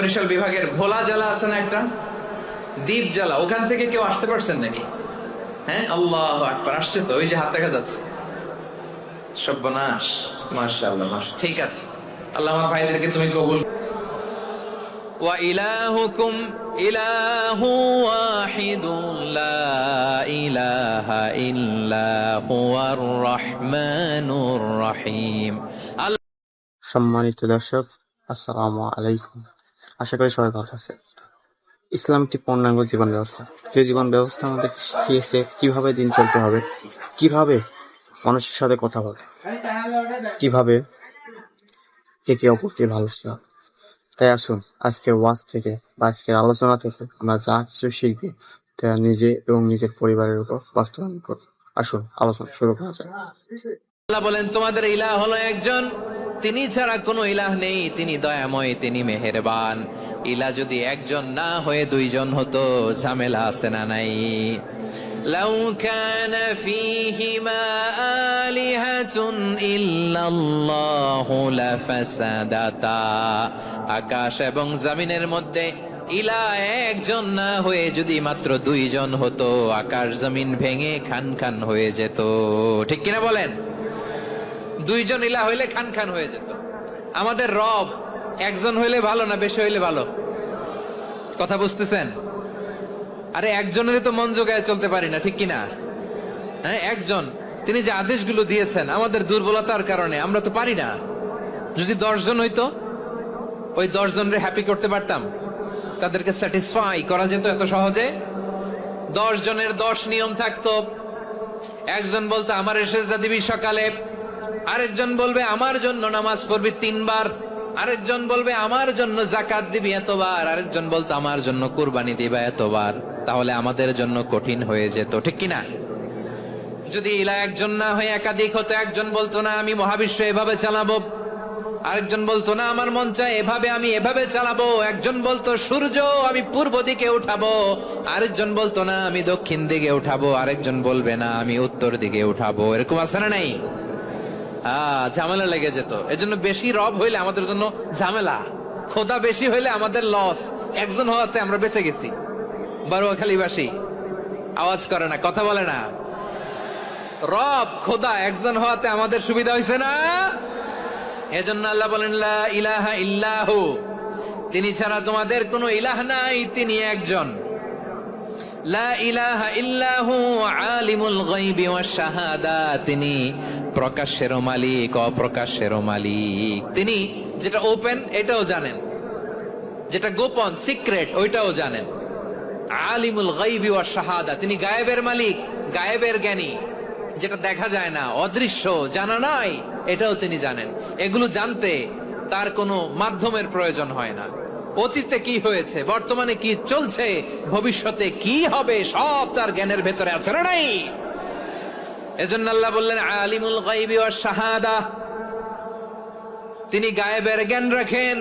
বরিশাল বিভাগের ভোলা জেলা আছে না একটা দ্বীপ জেলা, ওখান থেকে কেউ আসতে পারছেন নাকি? হ্যাঁ, আল্লাহু আকবার, আসছে তো, ওই যে হাত দেখা যাচ্ছে। সর্বনাশ, মাশাআল্লাহ, মাশাআল্লাহ। ঠিক আছে, আল্লাহ আমার ভাইদেরকে তুমি কবুল। ওয়া ইলাহুকুম ইলাহু ওয়াহিদুন লা ইলাহা ইল্লা হুয়ার রহমানুর রহিম। সম্মানিত দর্শক, আসসালামু আলাইকুম। আশা করি সবাই ভালো আছে। ইসলাম একটি পূর্ণাঙ্গ জীবন ব্যবস্থা, যে জীবন ব্যবস্থা আমাদের শিখিয়েছে কিভাবে দিন চলতে হবে, কিভাবে মানুষের সাথে কথা বলতে, কিভাবে একে অপরকে ভালোবাসতে হবে। তাই আসুন আজকের ওয়াজ থেকে বা আজকের আলোচনা থেকে আমরা যা কিছু শিখবো তা নিজে এবং নিজের পরিবারের উপর বাস্তবায়ন করব। আসুন আলোচনা শুরু করা যাক। আল্লাহ বলেন, তোমাদের ইলাহ হলো একজন, তিনি ছাড়া কোনো ইলাহ নেই, তিনি দয়াময়, তিনি মেহেরবান। ইলাহ যদি একজন না হয়ে দুইজন হতো, ঝামেলা আছে না নাই? লাউ কানা ফীহিমা আলিহাতুন ইল্লাল্লাহু লাফাসাদাতা। আকাশ এবং জমিনের মধ্যে ইলাহ একজন না হয়ে যদি মাত্র দুইজন হতো, আকাশ জমিন ভেঙে খান খান হয়ে যেত। ঠিক কিনা বলেন? দুইজন ইলাহ হইলে খান খান হয়ে যেত। আমাদের রব একজন হইলে ভালো না বেশি হইলে ভালো? কথা বুঝতেছেন? আরে একজনের তো মন জোগায় চলতে পারি না, ঠিক কিনা? হ্যাঁ, একজন, তিনি যে আদেশগুলো দিয়েছেন আমাদের দুর্বলতার কারণে আমরা তো পারি না। যদি 10 জন হইতো, ওই 10 জনের হ্যাপি করতে পারতাম, তাদেরকে স্যাটিসফাই করা যেত এত সহজে। 10 জনের 10 নিয়ম থাকতো। একজন বলতো আমার সেজদা দিবি সকালে, আরেকজন বলবে আমার জন্য নামাজ পড়বি 3 বার, আরেকজন বলবে আমার জন্য যাকাত দিবি এতবার, আরেকজন বলতো আমার জন্য কুরবানি দিবা এতবার। তাহলে আমাদের জন্য কঠিন হয়ে যেত, ঠিক কিনা? যদি ইলাহ একজন না হয়ে একাধিক হতো, একজন বলতো না আমি মহাবিশ্ব এভাবে চালাবো, আরেকজন বলতো না আমার মন চায় এভাবে, আমি এভাবে চালাবো, একজন বলতো সূর্য আমি পূর্ব দিকে উঠাবো, আরেকজন বলতো না আমি দক্ষিণ দিকে উঠাবো, আরেকজন বলবে না আমি উত্তর দিকে উঠাবো। এরকম আছে না নাই? ঝামেলা লেগে যেত। এজন্য বেশি রব হইলে আমাদের জন্য ঝামেলা, খোদা বেশি হইলে আমাদের লস। একজন হওয়াতে আমরা বেঁচে গেছি। বারোয়াখালীবাসী আওয়াজ করে না, কথা বলে না। রব খোদা একজন হওয়াতে আমাদের সুবিধা হয়েছে না? এজন্য আল্লাহ বলেন লা ইলাহা ইল্লাহু, তিনি ছাড়া তোমাদের কোনো ইলাহ নাই, তিনি একজন। লা ইলাহা ইল্লাহু আলিমুল গায়বি ওয়াশ শাহাদা, তিনি প্রকাশ্যেরও মালিক অপ্রকাশ্যেরও মালিক। তিনি যেটা ওপেন এটাও জানেন, যেটা গোপন সিক্রেট ওইটাও জানেন। আলিমুল গায়বি ওয়াশ শাহাদা, তিনি গায়েবের মালিক, গায়েবের জ্ঞানী, যেটা দেখা যায় না, অদৃশ্য, জানা নাই, এটাও তিনি জানেন। এগুলো জানতে তার কোনো মাধ্যমের প্রয়োজন হয় না। অতীতে কি হয়েছে, বর্তমানে কি চলছে, ভবিষ্যতে কি হবে, সব তার জ্ঞানের ভেতরে আছে না নাই? এজন্য আল্লাহ বললেন আলিমুল গায়বি ওয়াশ শাহাদা, তিনি গায়েবের জ্ঞান রাখেন,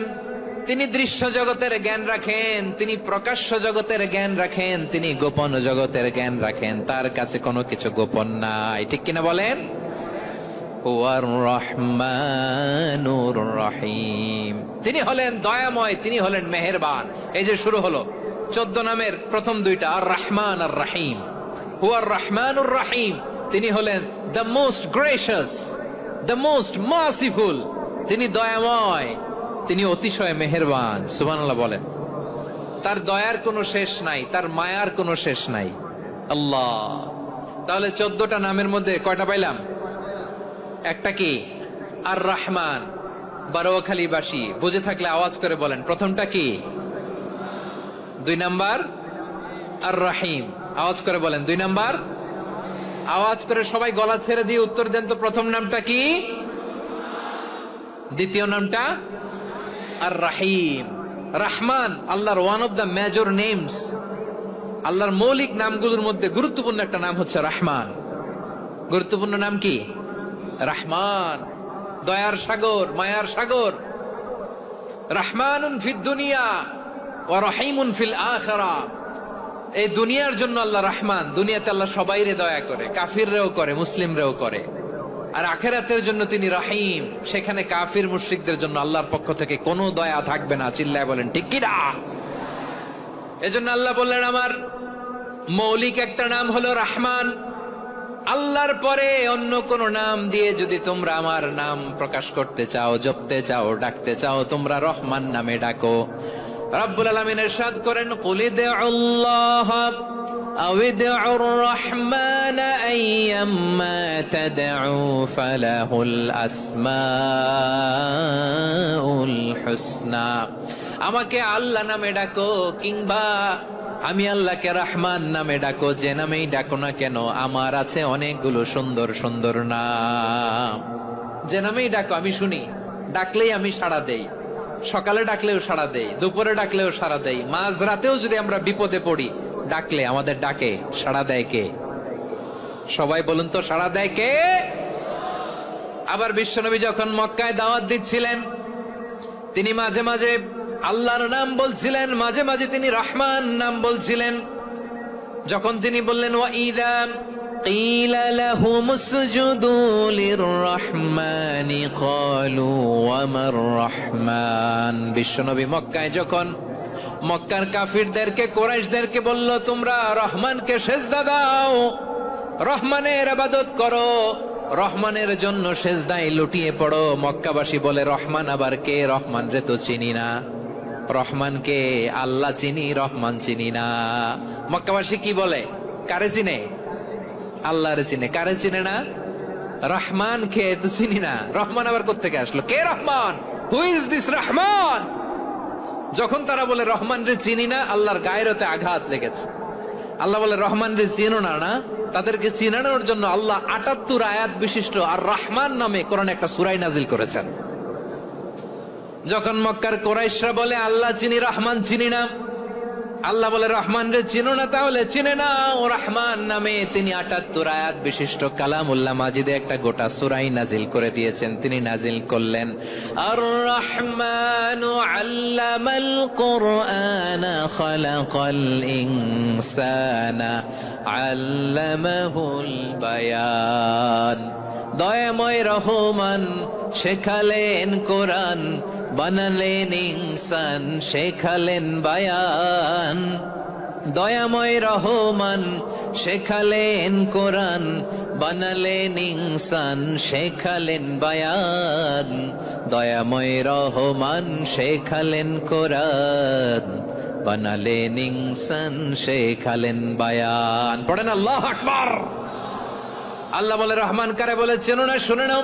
তিনি দৃশ্য জগতের জ্ঞান রাখেন, তিনি প্রকাশ্য জগতের জ্ঞান রাখেন, তিনি গোপন জগতের জ্ঞান রাখেন। তার কাছে কোনো কিছু গোপন নাই, ঠিক কিনা বলেন? হুয়ার রহমানুর রহিম, তিনি হলেন দয়াময়, তিনি হলেন মেহেরবান। এই যে শুরু হলো 14 নামের প্রথম দুইটা, আর রহমান আর রহিম। হুয়ার রহমানুর রহিম, তিনি হলেন the most gracious, the most merciful, তিনি দয়াময়, তিনি অতিশয় মেহেরবান। সুবহানাল্লাহ বলেন। তার দয়ার কোনো শেষ নাই, তার মায়ার কোনো শেষ নাই। আল্লাহ, তাহলে 14টা নামের মধ্যে কয়টা পাইলাম? একটা কি? আর রহমান। বারোয়াখালীবাসী বুঝে থাকলে আওয়াজ করে বলেন, প্রথমটা কি? 2 নাম্বার আর রহিম। আওয়াজ করে বলেন 2 নাম্বার। আওয়াজ করে সবাই গলা ছেড়ে দিয়ে উত্তর দেন তো, প্রথম নামটা কি, দ্বিতীয় নামটা? আর রহিম। রহমান আল্লাহর one of the major names, আল্লাহর মৌলিক নামগুলোর মধ্যে গুরুত্বপূর্ণ একটা নাম হচ্ছে রহমান। গুরুত্বপূর্ণ নাম কি? রহমান, দয়ার সাগর, মায়ার সাগর। রহমানুন ফিদ দুনিয়া ওয়া রহিমুন ফিল আখিরাহ। এই দুনিয়ার জন্য আল্লাহ রহমান, দুনিয়াতে আল্লাহ সবাইরে দয়া করে, কাফিররেও করে, মুসলিমরেও করে। আর আখেরাতের জন্য তিনি রহিম। সেখানে কাফির মুশরিকদের জন্য আল্লাহর পক্ষ থেকে কোনো দয়া থাকবে না। চিল্লায় বলেন ঠিক কি না? এজন্য আল্লাহ বললেন আমার মৌলিক একটা নাম হলো রহমান। আল্লাহর পরে অন্য কোন নাম দিয়ে যদি তোমরা আমার নাম প্রকাশ করতে চাও, জপতে চাও, ডাকতে চাও, তোমরা রহমান নামে ডাকো। রব্বুল আলামিন ইরশাদ করেন কুলিদুল্লাহ আউইদুর রহমান আইয়াম্মা তাদউ ফালাহুল আসমাউল হুসনা। আমাকে আল্লাহ নামে ডাকো কিংবা আমি আল্লাহকে রহমান নামে ডাকো, যে নামেই ডাকো না কেন আমার আছে অনেকগুলো সুন্দর সুন্দর নাম। যে নামেই ডাকো আমি শুনি, ডাকলেই আমি সাড়া দেই। সকালে ডাকলেও সাড়া দেই, দুপুরে ডাকলেও সাড়া দেই, মাঝরাতেও যদি আমরা বিপদে পড়ি ডাকলে আমাদের ডাকে সাড়া দেয় কে? সবাই বলুন তো, সাড়া দেয় কে? আবার বিশ্বনবী যখন মক্কায় দাওয়াত দিচ্ছিলেন তিনি মাঝে মাঝে আল্লাহর নাম বলছিলেন, মাঝে মাঝে তিনি রহমান নাম বলছিলেন। যখন তিনি বললেন ওয়াইদা কিলা লাহুমুসজুদু লিররহমানি ক্বালু ওয়ামার রহমান। বিশ্বনবী মক্কায় যখন মক্কার কাফিরদেরকে, কুরাইশদেরকে বলল তোমরা রহমানকে সেজদা দাও, রহমানের ইবাদত করো, রহমানের জন্য সেজদায় লুটিয়ে পড়ো, মক্কাবাসী বলে রহমান আবার কে? রহমান রে তো চিনি না। রহমানকে আল্লাহ চিনি, রহমান চিনি না। মক্কাবাসী কি বলে? কারে চিনে? আল্লাহরে চিনে। কারে চিনে না? রহমান কে তো চিনি না। রহমান আবার কোত্থেকে আসলো? কে Rahman? Who is this Rahman? যখন তারা বলে রহমান রে চিনি না, আল্লাহর গায়রতে আঘাত লেগেছে। আল্লাহ বলে রহমান রে চিনো না? না, তাদেরকে চিনানোর জন্য আল্লাহ ৭৮ আয়াত বিশিষ্ট আর রহমান নামে কোরআনে একটা সূরা নাজিল করেছেন। যখন মক্কার কুরাইশরা বলে আল্লাহ চিনি, রহমান চিনি না, আল্লাহ বলে রহমান রে চিনো না, তাহলে চিনে না ও রহমান নামে তিনি ৭৮ আয়াত বিশিষ্ট কালামুল্লাহ মাজিদে একটা গোটা সূরা নাজিল করে দিয়েছেন। তিনি নাজিল করলেন আর রহমানু আল্লামাল কুরআনা খালাকাল ইনসানা আল্লামাহুল বায়ান। দয়াময় রহমান শেখালেন কোরআন, বানালেন ইনসান, শেখালেন বায়ান। দয়াময় রহমান শেখালেন কোরআন, বানালেন ইনসান, শেখালেন বায়ান। দয়াময় রহমান শেখালেন কোরআন, বানালেন ইনসান, শেখালেন বায়ান। পড়েন আল্লাহু আকবার। আল্লাহ বলে রহমান কারে বলে চেনো না? শুনে নাও,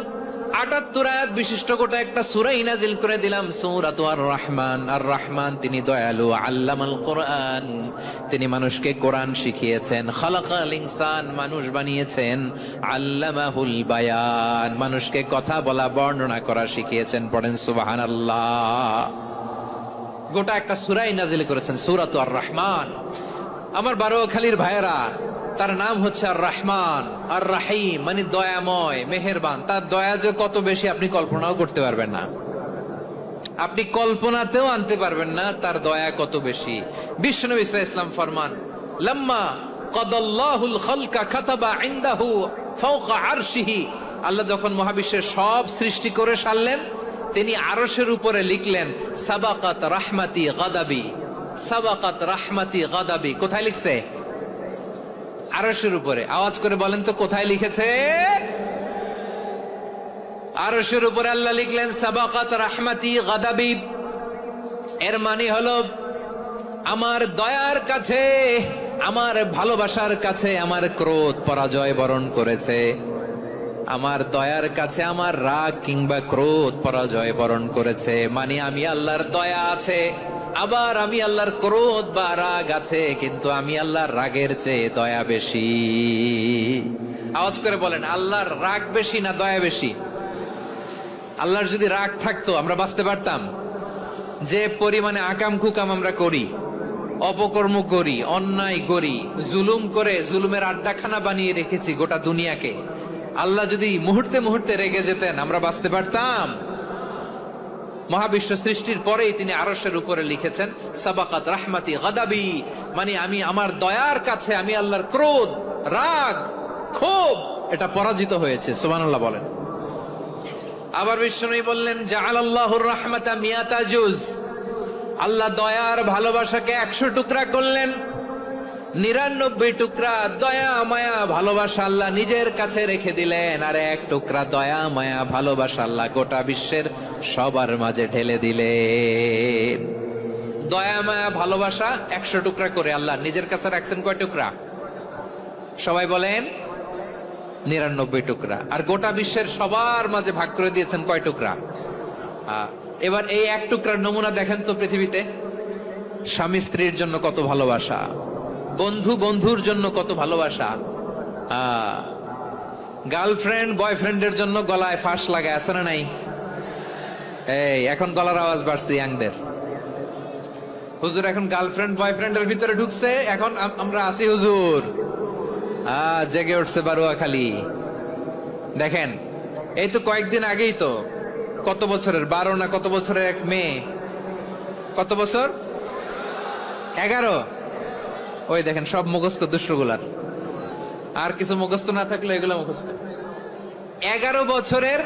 ৭৮ আয়াত বিশিষ্ট গোটা একটা সূরা নাজিল করে দিলাম, সূরাতু আর রহমান। আর রহমান তিনি দয়ালু, আল্লামাল কোরআন, তিনি মানুষকে কোরআন শিখিয়েছেন, খালাকাল ইনসান, মানুষ বানিয়েছেন, আল্লামাহুল বায়ান, মানুষকে কথা বলা, বর্ণনা করা শিখিয়েছেন। পড়েন সুবহানাল্লাহ। গোটা একটা সূরা নাজিল করেছেন, সূরাতু আর রহমান। আমার বারোখালীর ভাইয়েরা, তার নাম হচ্ছে আর রহমান আর রাহিম, মানে দয়াময়, মেহেরবান। তার দয়া যে কত বেশি আপনি কল্পনাও করতে পারবেন না, আপনি কল্পনাতেও আনতে পারবেন না তার দয়া কত বেশি। বিশ্বনবী সাল্লাল্লাহু আলাইহি ওয়াসাল্লাম ফরমান লাম্মা কাদাল্লাহুল খালকা কাতাবা ইনদাহু ফাওকা আরশিহি। আল্লাহ যখন মহাবিশ্বের সব সৃষ্টি করে সারলেন, তিনি আরশের উপরে লিখলেন সাবাকাত রাহমাতি গাদাবি। সাবাকাত রাহমাতি গাদাবি কোথায় লিখছে? আরশের উপরে। আওয়াজ করে বলেন তো কোথায় লিখেছে? আরশের উপরে আল্লাহ লিখলেন সাবাকাত রাহমাতি গাদাবি। এর মানে হলো আমার দয়ার কাছে, আমার ভালোবাসার কাছে আমার ক্রোধ পরাজয় বরণ করেছে। আমার দয়ার কাছে আমার রাগ কিংবা ক্রোধ পরাজয় বরণ করেছে। মানে আমি আল্লাহর দয়া আছে, আবার আমি আল্লাহর ক্রোধ বা রাগ আছে, কিন্তু আমি আল্লাহর রাগের চেয়ে দয়া বেশি। আওয়াজ করে বলেন আল্লাহর রাগ বেশি না দয়া বেশি? আল্লাহর যদি রাগ থাকতো আমরা বাঁচতে পারতাম? যে পরিমাণে আকাম কুকাম আমরা করি, অপকর্ম করি, অন্যায় করি, জুলুম করে জুলুমের আড্ডাখানা বানিয়ে রেখেছি গোটা দুনিয়াকে, আল্লাহ যদি মুহূর্তে মুহূর্তে রেগে যেতেন আমরা বাঁচতে পারতাম? মহাবিশ্ব সৃষ্টির পরেই তিনি আরশের উপরে লিখেছেন সাবাকাত রাহমাতি গাদাবি, মানে আমি আমার দয়ার কাছে আমি আল্লাহর ক্রোধ, রাগ, ক্ষোভ এটা পরাজিত হয়েছে। সুবহানাল্লাহ বলেন। আবার বিষ্ণু বললেন জাআলাল্লাহুর রাহমাতা মিয়াতা জুজ, আল্লাহ দয়ার ভালোবাসাকে 100 টুকরা করলেন। 99 টুকরা দয়া মায়া ভালোবাসা আল্লাহ নিজের কাছে রেখে দিলেন, আর 1 টুকরা দয়া মায়া ভালোবাসা আল্লাহ গোটা বিশ্বের সবার মাঝে ঢেলে দিলেন। দয়া মায়া ভালোবাসা 100 টুকরা করে আল্লাহ নিজের কাছে রাখছেন কয় টুকরা? সবাই বলেন 99 টুকরা। আর গোটা বিশ্বের সবার মাঝে ভাগ করে দিয়েছেন কয় টুকরা? এবার এই 1 টুকরার নমুনা দেখেন তো পৃথিবীতে। স্বামী স্ত্রীর জন্য কত ভালোবাসা, বন্ধু বন্ধুর জন্য কত ভালোবাসা, গার্লফ্রেন্ড বয়ফ্রেন্ডের জন্য গলায় ফাঁস লাগায়, আছে না নাই? এই এখন গলার আওয়াজ বাড়ছে ইয়াংদের। হুজুর এখন গার্লফ্রেন্ড বয়ফ্রেন্ডের ভিতরে ঢুকছে, এখন আমরা আছি হুজুর। জেগে উঠছে বারুয়া খালি। দেখেন এই তো কয়েকদিন আগেই তো, কত বছরের 12 না কত বছরের এক মেয়ে, কত বছর 11, ওই দেখেন সব মুখস্থ দুষ্টগুলার, আর কিছু মুখস্থ না থাকলে এগুলো মুখস্থ। 11 বছরের,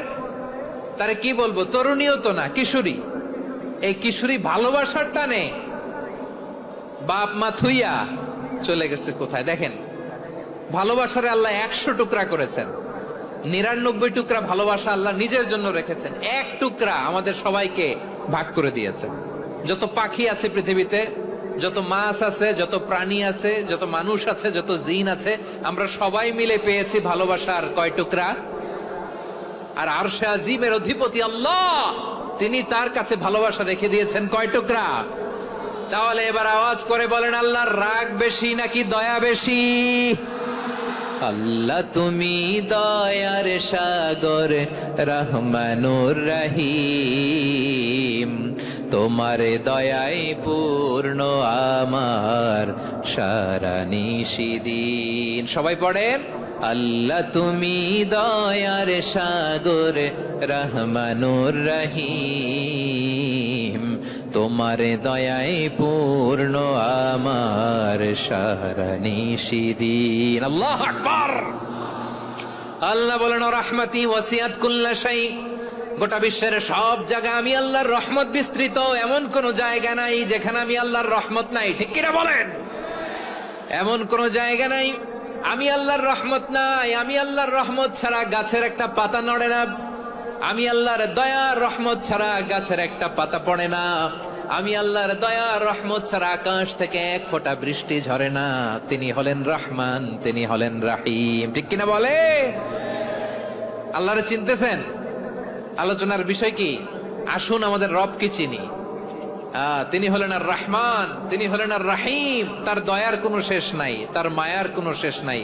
তারে কি বলবো, তরুণীও তো না, কিশোরী। এই কিশোরী ভালোবাসার টানে বাপ মা থুইয়া চলে গেছে কোথায়? দেখেন ভালোবাসারে আল্লাহ 100 টুকরা করেছেন, 99 টুকরা ভালোবাসা আল্লাহ নিজের জন্য রেখেছেন, 1 টুকরা আমাদের সবাইকে ভাগ করে দিয়েছেন। যত পাখি আছে পৃথিবীতে, যত মাছ আছে, যত প্রাণী আছে, যত মানুষ আছে, যত জিন আছে, আমরা সবাই মিলে পেয়েছি ভালোবাসার কয় টুকরা? আর আরশে আজিমের অধিপতি আল্লাহ, তিনি তার কাছে ভালোবাসা রেখে দিয়েছেন কয় টুকরা? তাহলে এবার আওয়াজ করে বলেন, আল্লাহর রাগ বেশি নাকি দয়া বেশি? আল্লাহ তুমি দয়ার সাগর রহমানুর রহিম, তোমার দয়ায় পূর্ণ আমার সারা নিশিদিন। সবাই পড়েন, আল্লাহ তুমি দয়ার সাগর রহমানুর রহিম, তোমার দয়ায় পূর্ণ আমার সারা নিশিদিন। আল্লাহু আকবার। আল্লাহ বলেন রাহমাতি ওয়াসিআত কুল্লা শাই, গোটা বিশ্বের সব জায়গায় আমি আল্লাহর রহমত বিস্তৃত, এমন কোন জায়গা নাই যেখানে আমি আল্লাহর রহমত নাই। ঠিক কিনা বলেন? এমন কোন জায়গা নাই আমি আল্লাহর রহমত নাই। আমি আল্লাহর রহমত ছাড়া গাছের একটা পাতা নড়ে না, আমি আল্লাহর দয়ার রহমত ছাড়া গাছের একটা পাতা পড়ে না, আমি আল্লাহর দয়ার রহমত ছাড়া আকাশ থেকে 1 ফোঁটা বৃষ্টি ঝরে না। তিনি হলেন রহমান, তিনি হলেন রাহিম। ঠিক কিনা বলে? আল্লাহরে চিনতেছেন? আলোচনার বিষয় কি? আসুন আমাদের রবকে চিনি। তিনি হলেন আর রহমান, তিনি হলেন আর রাহিম। তার দয়ার কোনো শেষ নাই, তার মায়ার কোনো শেষ নাই।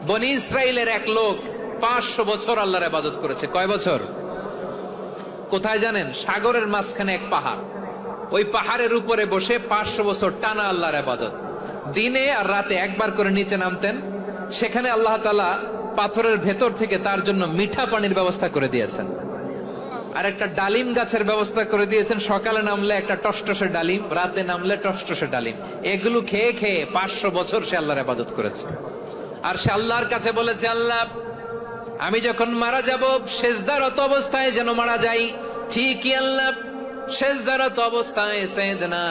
বনি ইসরাইলের এক লোক 500 বছর আল্লাহর ইবাদত করেছে। কয় বছর? কোথায় জানেন? সাগরের মাঝখানে এক পাহাড়, ওই পাহাড়ের উপরে বসে 500 বছর টানা আল্লাহর ইবাদত। দিনে আর রাতে একবার করে নিচে নামতেন। সেখানে আল্লাহ তাআলা পাথরের ভেতর থেকে তার জন্য মিঠা পানির ব্যবস্থা করে দিয়েছেন, আর একটা ডালিম গাছের ব্যবস্থা করে দিয়েছেন। সকালে নামলে একটা টসটসে ডালিম, রাতে নামলে টসটসে ডালিম। এগুলো খেয়ে খেয়ে 500 বছর সে আল্লাহর ইবাদত করেছে। আর সে আল্লাহর কাছে বলেছে, আল্লাহ আমি যখন মারা যাব সেজদারত অবস্থায় যেন মারা যাই। ঠিকই আল্লাহ সেজদারত অবস্থায় সাইয়েদনা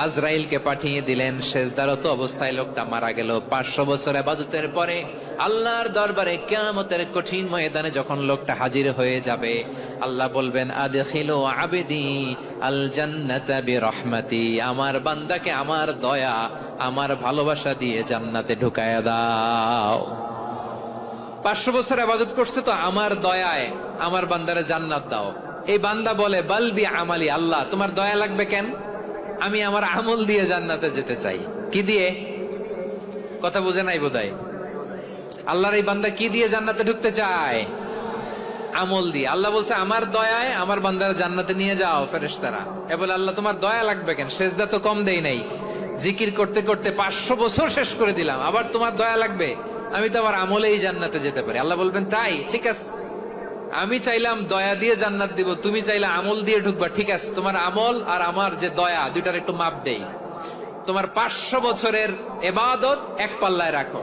আজরাইলকে পাঠিয়ে দিলেন। সেজদারত অবস্থায় লোকটা মারা গেল। 500 বছর ইবাদতের পরে আল্লাহর দরবারে কিয়ামতের কঠিন ময়দানে যখন লোকটা হাজির হয়ে যাবে, আল্লাহ বলবেন আদখিলু আবদি আল জান্নাতা বিরহমাতি, আমার বান্দাকে আমার দয়া আমার ভালোবাসা দিয়ে জান্নাতে ঢুকায়া দাও। 500 বছর ইবাদত করছে তো আমার দয়ায় আমার বান্দারে জান্নাত দাও। এই বান্দা বলে বালবি আমালি, আল্লাহ তোমার দয়া লাগবে কেন? আমি আমার আমল দিয়ে জান্নাতে যেতে চাই। কি দিয়ে? কথা বুঝে নাই বোধহয়। আল্লাহর এই বান্দা কি দিয়ে জান্নাতে ঢুকতে চায়? আমল দিয়ে। আল্লাহ বলছে আমার দয়ায় আমার বান্দারা জান্নাতে নিয়ে যাও ফেরেশতারা। এ বলে আল্লাহ তোমার দয়া লাগবে কেন? সেজদা তো কম দেই নাই, জিকির করতে করতে 500 বছর শেষ করে দিলাম, আবার তোমার দয়া লাগবে? আমি তো আমার আমলেই জান্নাতে যেতে পারি। আল্লাহ বলবেন তাই, ঠিক আছে, আমি চাইলাম দয়া দিয়ে জান্নাত দিব, তুমি চাইলে আমল দিয়ে ঢুকবা, ঠিক আছে, তোমার আমল আর আমার যে দয়া দুইটার একটু মাপ দেই। তোমার 500 বছরের ইবাদত এক পাল্লায় রাখো,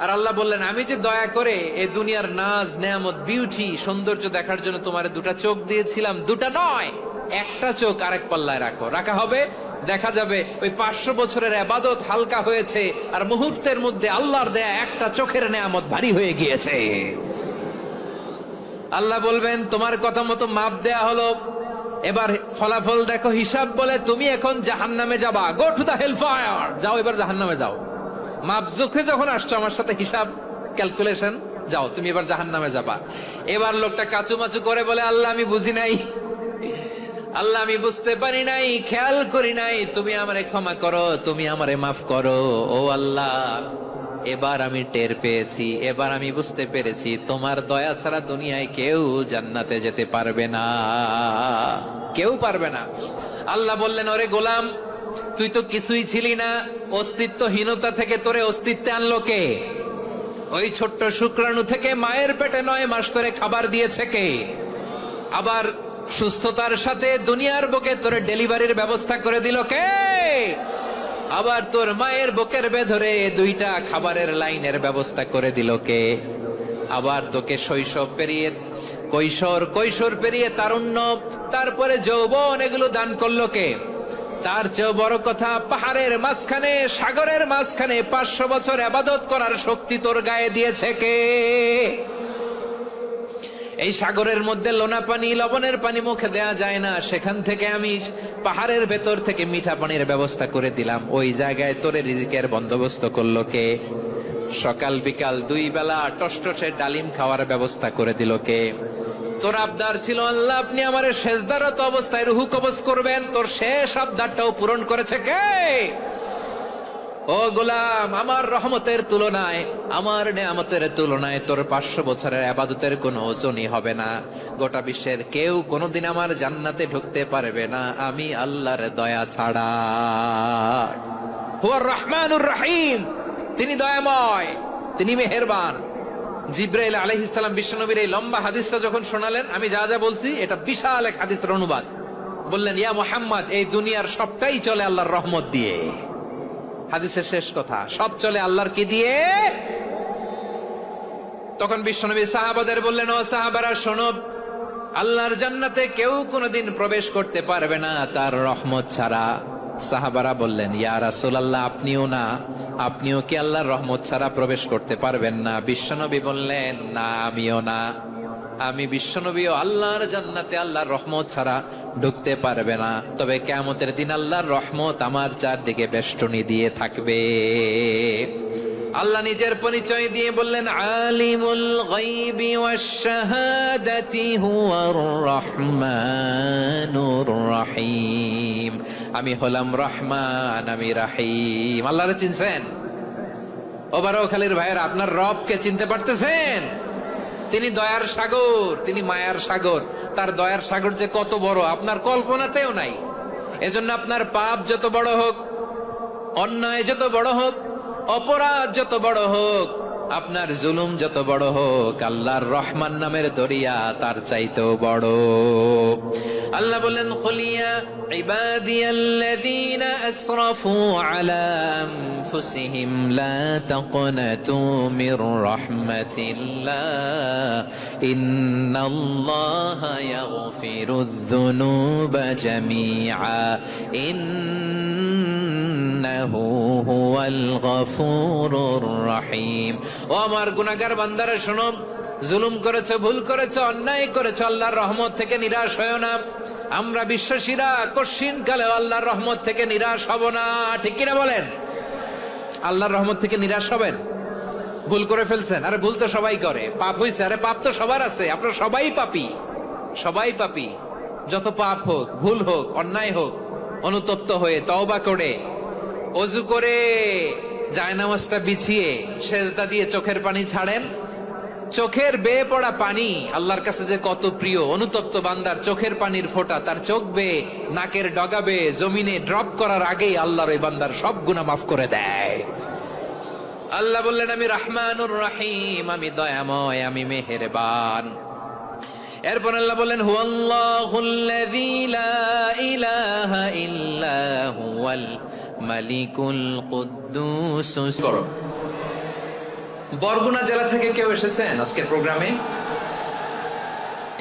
আর আল্লাহ বললেন আমি যে দয়া করে এই দুনিয়ার নাজ নেয়ামত বিউটি সৌন্দর্য দেখার জন্য তোমার দুটা চোখ দিয়েছিলাম, দুটা নয় একটা চোখ আরেক পাল্লায় রাখা হবে। দেখা যাবে ওই 500 বছরের ইবাদত হালকা হয়েছে আর মুহূর্তের মধ্যে আল্লাহর দেয়া একটা চোখের নেয়ামত ভারী হয়ে গিয়েছে। আল্লাহ বলবেন তোমার কথা মতো মাপ দেয়া হলো, এবার ফলাফল দেখো, হিসাব বলে তুমি এখন জাহান্নামে যাবা, go to the hell fire, যাও এবার জাহান্নামে যাও। মাপ চোখে যখন আসছো আমার সাথে হিসাব ক্যালকুলেশন, যাও তুমি এবার জাহান্নামে যাবা। এবার লোকটা কাচুমাচু করে বলে আল্লাহ আমি বুঝি নাই, আল্লাহ আমি বুঝতে পারি নাই, খেয়াল করি নাই, তুমি আমারে ক্ষমা করো, তুমি আমারে মাফ করো। ও আল্লাহ এবার আমি টের পেয়েছি, এবার আমি বুঝতে পেরেছি তোমার দয়া ছাড়া দুনিয়ায় কেউ জান্নাতে যেতে পারবে না, কেউ পারবে না। আল্লাহ বললেন ওরে গোলাম তুই তো কিছুই ছিলি না, অস্তিত্বহীনতা থেকে তোরে অস্তিত্বে আনলো কে? ওই ছোট্ট শুক্রাণু থেকে মায়ের পেটে 9 মাস ধরে খাবার দিয়েছে কে? আবার সুস্থতার সাথে দুনিয়ার বুকে তোরে ডেলিভারির ব্যবস্থা করে দিল কে? আবার তোর মায়ের বুকের ভেতরে 2টা খাবারের লাইনের ব্যবস্থা করে দিল কে? আবার তোকে শৈশব পেরিয়ে কৈশোর পেরিয়ে তারুণ্য, তারপরে যৌবন, এগুলো দান করলো কে? তার চেয়েও বড় কথা, পাহাড়ের মাঝখানে সাগরের মাঝখানে 500 বছর ইবাদত করার শক্তি তোর গায়ে দিয়েছে কে? এই সাগরের মধ্যে লোনা পানি লবণের পানি মুখে দেয়া যায় না, সেখান থেকে আমি পাহাড়ের ভেতর থেকে মিঠা পানির ব্যবস্থা করে দিলাম, ওই জায়গায় তোরে রিজিকের বন্দোবস্ত করলো কে? সকাল বিকাল 2 বেলা টসটসে ডালিম খাওয়ার ব্যবস্থা করে দিল কে? তোর আবদার ছিল আল্লাহ আপনি আমার সেজদারত অবস্থায় রুহু কবজ করবেন, তোর শেষ আবদারটাও পূরণ করেছে কে? ও গোলাম আমার রহমতের তুলনায়, আমার নেয়ামতের তুলনায় তোর 500 বছরের ইবাদতের কোনো ওজনই হবে না। গোটা বিশ্বের কেউ কোনোদিন আমার জান্নাতে ঢুকতে পারবে না আমি আল্লাহর দয়া ছাড়া। হুয়ার রহমানুর রহিম, তিনি দয়াময়, তিনি মেহেরবান। জিব্রাইল আলাইহিস সালাম বিশ্বনবীর এই লম্বা হাদিসটা যখন শোনালেন, আমি যা যা বলছি এটা বিশাল এক হাদিসের অনুবাদ। বললেন ইয়া মুহাম্মদ এই দুনিয়ার সবটাই চলে আল্লাহর রহমত দিয়ে। হাদিসের শেষ কথা, সব চলে আল্লাহর কি দিয়ে? তখন বিশ্বনবী সাহাবাদের বললেন ও সাহাবারা শোনো, আল্লাহর জান্নাতে কেউ কোনোদিন প্রবেশ করতে পারবে না তার রহমত ছাড়া। সাহাবারা বললেন ইয়া রাসূলুল্লাহ আপনিও না, আপনিও কি আল্লাহর রহমত ছাড়া প্রবেশ করতে পারবেন না? বিশ্বনবী বললেন না আমিও না, আমি বিশ্বনবীও আল্লাহর জান্নাতে আল্লাহর রহমত ছাড়া ঢুকতে পারবে না, তবে কিয়ামতের দিন আল্লাহর রহমত আমার চারদিকে বেষ্টনী দিয়ে থাকবে। আল্লাহ নিজের পরিচয় দিয়ে বললেন আলিমুল গায়বি ওয়াশ শাহাদাতি হুয়ার রহমানুর রহিম, আমি হলাম রহমান, আমি রহিম। আল্লাহরে চিনছেন? ও বারোখালীর ভাইয়েরা, আপনার রবকে চিনতে পারতেছেন? তিনি দয়ার সাগর, তিনি মায়ার সাগর। তার দয়ার সাগর যে কত বড় আপনার কল্পনাতেও নাই। এজন্য আপনার পাপ যত বড় হোক, অন্যায় যত বড় হোক, অপরাধ যত বড় হোক, আপনার জুলুম যত বড় হোক, আল্লাহর রহমান নামের দরিয়া তার চাইতেও বড়। আল্লাহ বলেন কুলিয়া ইবাদিয়াল্লাযীনা আসরাফু আলা আনফুসিহিম লা তাকনাতু মির রাহমাতিল্লাহ ইন্নাল্লাহা ইয়াগফিরুয যুনুবা জামিআ ইন্নাহু হুয়াল গফুরুর রহিম। ও আমার গুনাহগার বান্দারা শোনো, জুলুম করেছো, ভুল করেছো, অন্যায় করেছো, আল্লাহর রহমত থেকে নিরাশ হয়ো না। আমরা বিশ্বাসীরা কঠিন কালে আল্লাহর রহমত থেকে নিরাশ হব না, ঠিক কিনা বলেন? আল্লাহর রহমত থেকে নিরাশ হবেন? ভুল করে ফেলছেন, আরে ভুল তো সবাই করে। পাপ হয়েছে, আরে পাপ তো সবার আছে, আপনারা সবাই পাপী, সবাই পাপী। যত পাপ হোক, ভুল হোক, অন্যায় হোক, অনুতপ্ত হয়ে তওবা করে ওযু করে জায়নামাজটা বিছিয়ে সেজদা দিয়ে চোখের পানি ছাড়েন। চোখের বেয়ে পড়া পানি আল্লাহর কাছে যে কত প্রিয়। অনুতপ্ত বান্দার চোখের পানির ফোঁটা তার চোখ বেয়ে নাকের ডগা বেয়ে জমিনে ড্রপ করার আগেই আল্লাহর ওই বান্দার সব গুনাহ মাফ করে দেয়। আল্লাহ বললেন আমি রহমানুর রহিম, আমি দয়াময়, আমি মেহেরবান। এরপর আল্লাহ বললেন হুয়াল্লাহুল্লাযী লা ইলাহা ইল্লা হুয়াল মালিকুল কুদ্দুস। বরগুনা জেলা থেকে কেউ এসেছেন আজকের প্রোগ্রামে?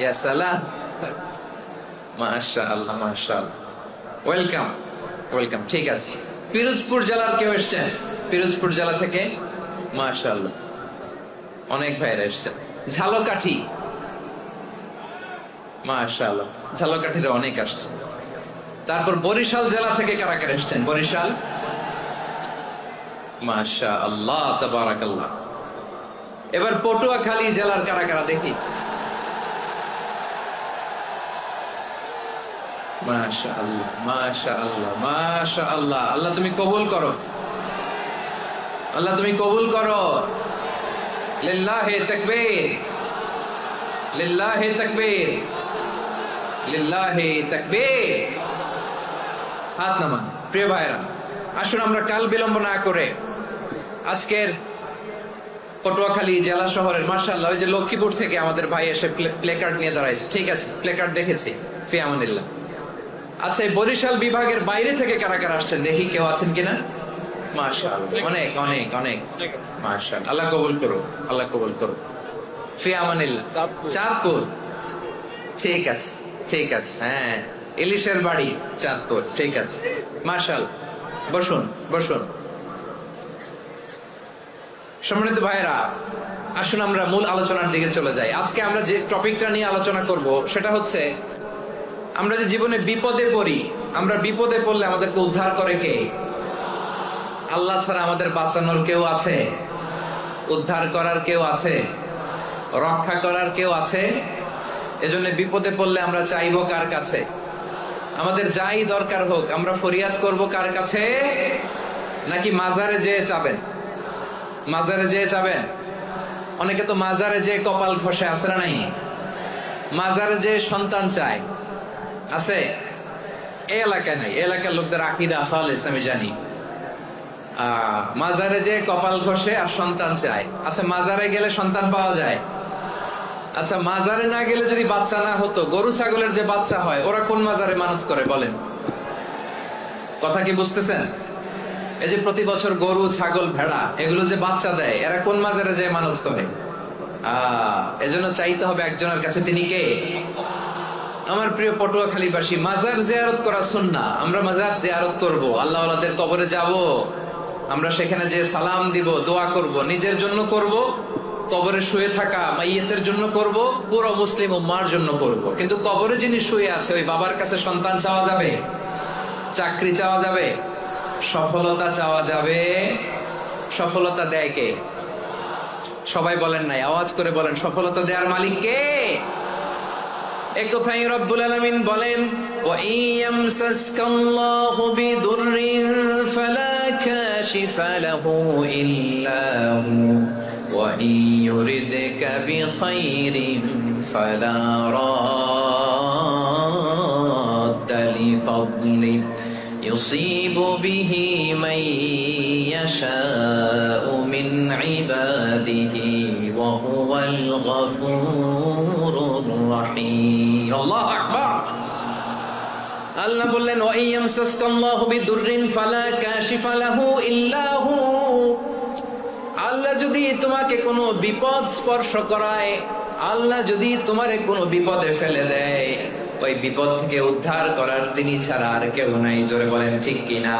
ইয়া সালাম, মাশাআল্লাহ মাশাআল্লাহ, ওয়েলকাম ওয়েলকাম। ঠিক আছে, পিরোজপুর জেলার কেউ এসেছেন? পিরোজপুর জেলা থেকে মাশাআল্লাহ অনেক ভাইরা এসেছেন। ঝালকাঠি, মাশাআল্লাহ ঝালকাঠির অনেক আসছে। তারপর বরিশাল জেলা থেকে কারা কারা এসেছেন? বরিশাল, মাশাআল্লাহ তাবারাকাল্লাহ। এবার পটুয়াখালী জেলার কারা কারা দেখি? মাশাআল্লাহ মাশাআল্লাহ মাশাআল্লাহ। আল্লাহ তুমি কবুল করো, আল্লাহ তুমি কবুল করো। লিল্লাহি তাকবীর, লিল্লাহি তাকবীর, লিল্লাহি তাকবীর। হাত নামান। প্রিয় ভাইরা, আসুন আমরা কাল বিলম্ব না করে আজকের পটুয়াখালী জেলা শহরের, মাশাআল্লাহ ওই যে লক্ষ্মীপুর থেকে আমাদের ভাই এসে প্লেকার্ড নিয়ে দাঁড়াইছে। ঠিক আছে, প্লেকার্ড দেখেছি, ফি আমানিল্লাহ। আচ্ছা, এই বরিশাল বিভাগের বাইরে থেকে কারা কারা আসছেন দেখি, কেউ আছেন কিনা? মাশাআল্লাহ অনেক অনেক অনেক, মাশাআল্লাহ। আল্লাহ কবুল করো, আল্লাহ কবুল করো। ফি আমানিল্লাহ। চাঁদপুর, ঠিক আছে ঠিক আছে, হ্যাঁ ইলিশের বাড়ি চাঁদপুর, ঠিক আছে মাশাআল্লাহ। বসুন বসুন। সম্মানিত ভাইরা, আসুন আমরা মূল আলোচনার দিকে চলে যাই। আজকে আমরা যে টপিকটা নিয়ে আলোচনা করব সেটা হচ্ছে, আমরা যে জীবনে বিপদে পড়ি, আমরা বিপদে পড়লে আমাদেরকে উদ্ধার করে কে? আল্লাহ ছাড়া আমাদের বাঁচানোর কেউ আছে? উদ্ধার করার কেউ আছে? রক্ষা করার কেউ আছে? এজন্য বিপদে পড়লে আমরা চাইবো কার কাছে? আমাদের যাই দরকার হোক আমরা ফরিয়াদ করব কার কাছে? নাকি মাজারে যেয়ে চাবেন? মাজারে যেয়ে চাবেন? অনেকে তো মাজারে যেয়ে কপাল ঘষে, আছে না নাই? মাজারে যেয়ে সন্তান চায়, আছে? এই এলাকায় নাই, এই এলাকার লোকদের আকীদা খালেস আমি জানি। মাজারে যেয়ে কপাল ঘষে আর সন্তান চায়। আচ্ছা, মাজারে গেলে সন্তান পাওয়া যায়? আচ্ছা, মাজারে না গেলে যদি বাচ্চা না হতো, গরু ছাগলের যে বাচ্চা হয় ওরা কোন মাজারে মানত করে বলেন? কথা কি বুঝতেছেন? এই যে প্রতি বছর গরু ছাগল ভেড়া এগুলো যে বাচ্চা দেয়, এরা কোন মাজারে যে মানত করে? এজন্য চাইতে হবে একজনের কাছে, তিনি কে? আমার প্রিয় পটুয়াখালীবাসী, মাজার জিয়ারত করা সুন্নাহ। আমরা মাজার জিয়ারত করব, আল্লাহ ওয়ালাদের কবরে যাব, আমরা সেখানে যে সালাম দিব, দোয়া করব, নিজের জন্য করব, কবরে শুয়ে থাকা মাইয়েতের জন্য করব, পুরো মুসলিম উম্মার জন্য করব। কিন্তু কবরে যিনি শুয়ে আছে ওই বাবার কাছে সন্তান চাওয়া যাবে? চাকরি চাওয়া যাবে? সফলতা চাওয়া যাবে? সফলতা দেয় কে? সবাই বলেন নাই, আওয়াজ করে বলেন, সফলতা দেওয়ার মালিক কে? এক কথাই রব্বুল আলামিন বলেন, ওয়া ইয়ামসাসকাল্লাহু বিদুররিন ফালা কাশিফা লাহু ইল্লা হু ওয়া ইয়ুরিদকা বিখাইরিন ফালা রাদ্দা লিফাদলি ইউসিবু বিহি মান ইয়াশাউ মিন ইবাদিহি ওয়া হুয়াল গফুরুর রহিম। আল্লাহু আকবার। আল্লাহ বললেন, ওয়া ইয়ামসাসকাল্লাহু বিদুররিন ফালা কাশিফা লাহু ইল্লা হু। আল্লাহ যদি তোমাকে কোনো বিপদ স্পর্শ করায়, আল্লাহ যদি তোমারে কোনো বিপদে ফেলে দেয়, ওই বিপদ থেকে উদ্ধার করার তিনি ছাড়া আর কেউ নাই। জোরে বলেন ঠিক কিনা?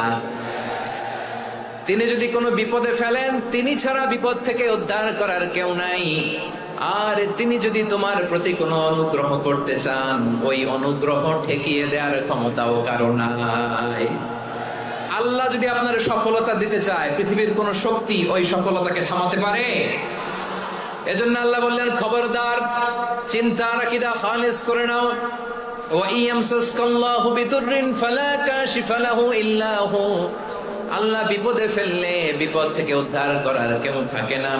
তিনি যদি কোনো বিপদে ফেলেন, তিনি ছাড়া বিপদ থেকে উদ্ধার করার কেউ নাই। আর তিনি যদি তোমার প্রতি কোনো অনুগ্রহ করতে চান, ওই অনুগ্রহ ঠেকিয়ে দেওয়ার ক্ষমতাও কারো নাই। আল্লাহ যদি আপনার সফলতা দিতে চায়, পৃথিবীর কোন শক্তি ওই সফলতাকে থামাতে পারে? এজন্য আল্লাহ বললেন, খবরদার, চিন্তার আকীদা খালিস করে নাও। ওয়া ইয়ামসাসকাল্লাহু বিদুররিন ফালা কাশিফা লাহু ইল্লা হু। আল্লাহ বিপদে ফেললে বিপদ থেকে উদ্ধার করার কেউ থাকে না।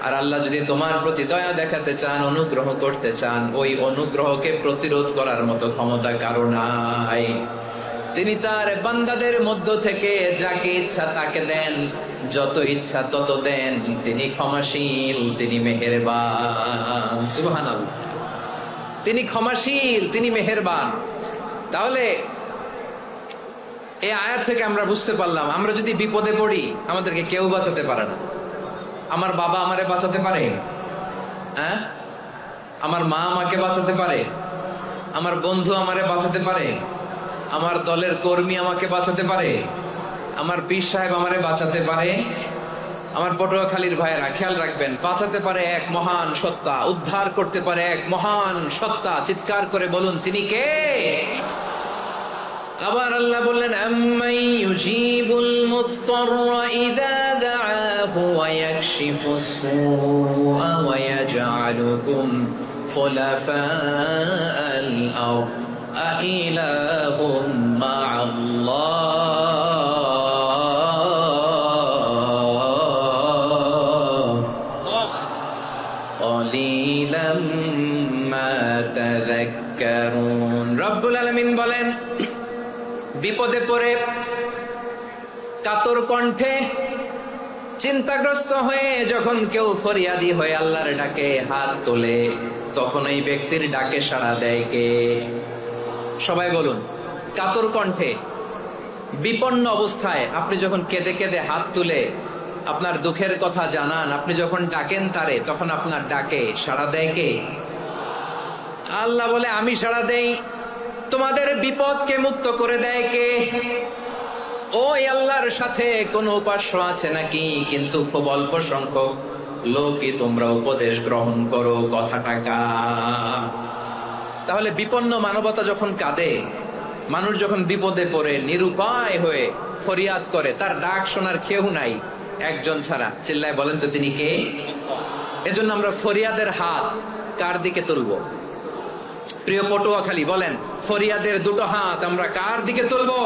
আর আল্লাহ যদি তোমার প্রতি দয়া দেখাতে চান, অনুগ্রহ করতে চান, ওই অনুগ্রহকে প্রতিরোধ করার মতো ক্ষমতা কারো নাই। তিনি তার বান্দাদের মধ্য থেকে যাকে ইচ্ছা তাকে দেন, যত ইচ্ছা তত দেন। তিনি ক্ষমাশীল, তিনি মেহেরবান। সুবহানাল্লাহ। তিনি ক্ষমাশীল, তিনি মেহেরবান। তাহলে এই আয়াত থেকে আমরা বুঝতে পারলাম, আমরা যদি বিপদে পড়ি আমাদেরকে কেউ বাঁচাতে পারে না। আমার বাবা আমারে বাঁচাতে পারে? হ্যাঁ, আমার মা আমাকে বাঁচাতে পারে? আমার বন্ধু আমারে বাঁচাতে পারে? আমার দলের কর্মী আমাকে বাঁচাতে পারে? আমার পীর সাহেব আমারে বাঁচাতে পারে? আমার পটুয়াখালীর ভাইয়েরা খেয়াল রাখবেন, বাঁচাতে পারে এক মহান সত্তা, উদ্ধার করতে পারে এক মহান সত্তা। চিৎকার করে বলুন, তিনি কে? আবার আল্লাহ বললেন, আম্মান ইউজিবুল মুত্তাররা ইযা দাআহু ওয়া ইয়াকশিফুস সুআ ওয়া ইয়াজআলুকুম খুলাফাআল আরদ আইলাহুম মা'আল্লাহ ক্বালিলাম মা তাযাক্কারুন। রব্বুল আলামিন বলেন, বিপদে পড়ে কাতর কণ্ঠে চিন্তাগ্রস্ত হয়ে যখন কেউ ফরিয়াদি হয়ে আল্লাহর ডাকে হাত তোলে, তখন এই ব্যক্তির ডাকে সাড়া দেয় কে? সবাই বলুন। কাতর কণ্ঠে বিপন্ন অবস্থায় আপনি যখন কেঁদে কেঁদে হাত তুলে আপনার দুঃখের কথা জানান, আপনি যখন ডাকেন তারে, তখন আপনার ডাকে সাড়া দেয় কে? আল্লাহ বলে, আমি সাড়া দেই। তোমাদের বিপদকে মুক্ত করে দেয় কে? ওই আল্লাহর সাথে কোন উপাস্য আছে নাকি? কিন্তু খুব অল্প সংখ্যক লোকই তোমরা উপদেশ গ্রহণ করো। কথাটা কার? তাহলে বিপন্ন মানবতা যখন কাঁদে, মানুষ যখন বিপদে পড়ে নিরুপায় হয়ে ফরিয়াদ করে, তার ডাক শোনার কেউ নাই একজন ছাড়া। চিল্লায় বলেন তো, তিনি কে? এজন্য আমরা ফরিয়াদের হাত কার দিকে তুলবো? প্রিয় পটুয়াখালী, বলেন, ফরিয়াদের দুটো হাত আমরা কার দিকে তুলবো?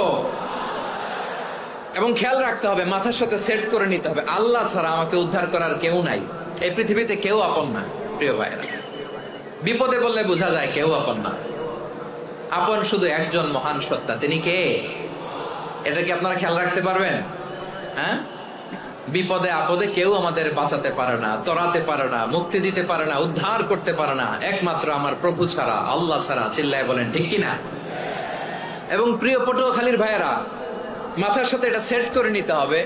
এবং খেয়াল রাখতে হবে, মাথার সাথে সেট করে নিতে হবে, আল্লাহ ছাড়া আমাকে উদ্ধার করার কেউ নাই। এই পৃথিবীতে কেউ আপন না। প্রিয় ভাইয়েরা, বিপদে বললে বোঝা যায় কেউ আপন না। আপন শুধু একজন মহান সত্তা, তিনি কে? এটা কি আপনারা খেয়াল রাখতে পারবেন? হ্যাঁ, বিপদে আপদে কেউ আমাদের বাঁচাতে পারে না, তরাতে পারে না, মুক্তি দিতে পারে না, উদ্ধার করতে পারে না, একমাত্র আমার প্রভু ছাড়া, আল্লাহ ছাড়া। চিল্লায় বলেন ঠিক কিনা? এবং প্রিয় পটুয়াখালীর ভাইয়েরা, মাথার সাথে এটা সেট করে নিতে হবে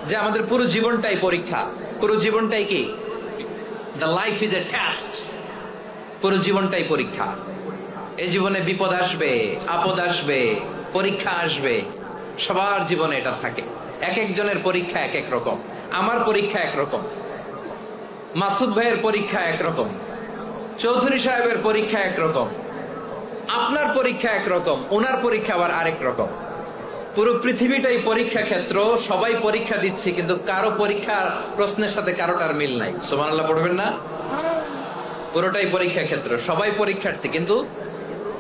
যে আমাদের পুরো জীবনটাই পরীক্ষা। পুরো জীবনটাই কি? The life is a test. পুরো জীবনটাই পরীক্ষা। এই জীবনে বিপদ আসবে, আপদ আসবে, পরীক্ষা আসবে, সবার জীবনে এটা থাকে। এক একজনের পরীক্ষা এক এক রকম। আমার পরীক্ষা একরকম, মাসুদ ভাইয়ের পরীক্ষা একরকম, চৌধুরী সাহেবের পরীক্ষা একরকম, আপনার পরীক্ষা একরকম, ওনার পরীক্ষা আবার আরেক রকম। পুরো পৃথিবীটাই পরীক্ষা ক্ষেত্র, সবাই পরীক্ষা দিচ্ছে, কিন্তু কারো পরীক্ষা প্রশ্নের সাথে কারোটার মিল নাই। সুবহানাল্লাহ পড়বেন না? পুরোটাই পরীক্ষা ক্ষেত্র, সবাই পরীক্ষার্থী, কিন্তু